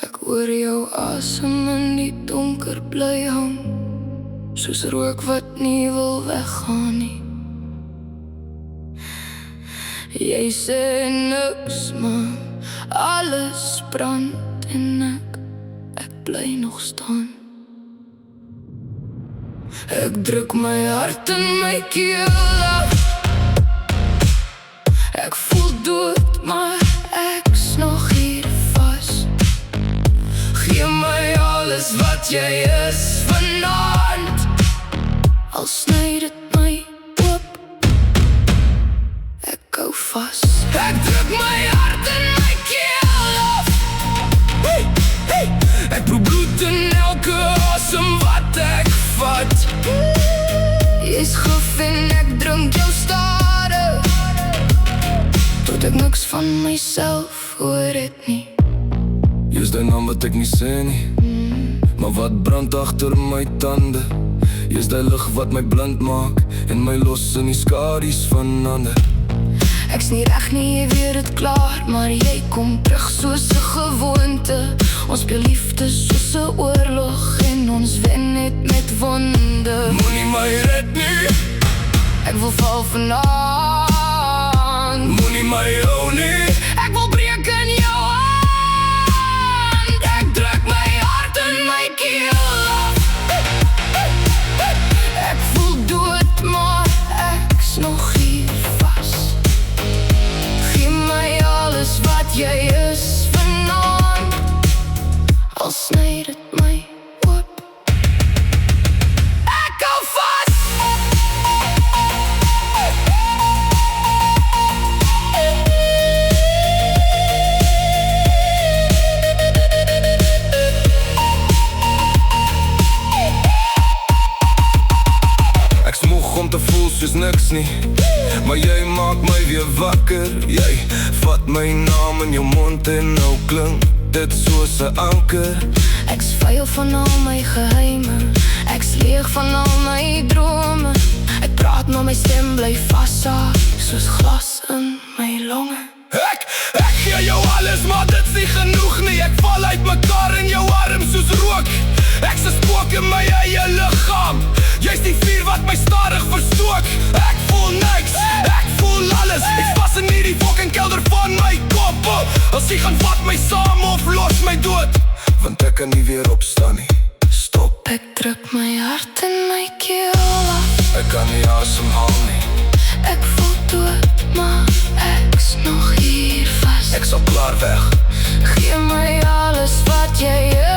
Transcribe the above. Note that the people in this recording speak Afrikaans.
Ek hoor jou asem in die donker bly hang, soos rook wat nie wil weggaan nie. Jy sê niks, maar alles brand en ek bly nog staan. Ek druk my hart in my keel af. Ek voel dood, maar ek's nog hier vas. Gee my alles wat jy is vanaand, al sny dit my oop, ek hou vas. Ek druk my hart in my keel af. Hey, hey. Ek proe bloed in elke asem wat ek vat. Jy's gif en ek drink jou stade, tot ek niks van myself hoor het nie. Jy's die naam wat ek nie sê nie, maar wat brand agter my tande. Jy's die lig wat my blind maak en my los in die skadu's van ander. Ek's nie reg nie, jy weet het klaar, maar jy kom terug soos 'n gewoonte. Ons speel liefde soos 'n oorlog en ons wen net met wonde. Moenie my red nie, Ek wil val vanaand. moenie my hou nie. Ek wil breek in jou hand. Ek druk my hart in my keel af. Ek voel dood, maar ek's nog hier vas. Gee my alles wat jy is vanaand, al sny dit my oop, ek hou vas. Ek's moeg om te voel soos niks nie, maar jy maak my weer wakker. Jy vat my naam in jou mond en nou klink dit soos 'n anker. Ek's vuil van al my geheime, ek's leeg van al my drome. Ek praat maar my stem bly vassaak, soos glas in my longe. Ek gee jou alles, maar dit's nie genoeg nie. Ek val uit mekaar in jou arms soos rook. Ek's 'n spook in my eie liggaam. Jy's die vuur wat my stadig verstook. Ek voel niks, ek voel alles. Ek's vas in hierdie fucking kelder van my kop. As jy gaan vat my saam of los my dood, want ek kan nie weer opstaan nie. Stop. Ek druk my hart in my keel af. Ek kan nie asemhaal nie. Ek voel dood, maar ek's nog hier vas. Ek sal klaar weg. Gee my alles wat jy is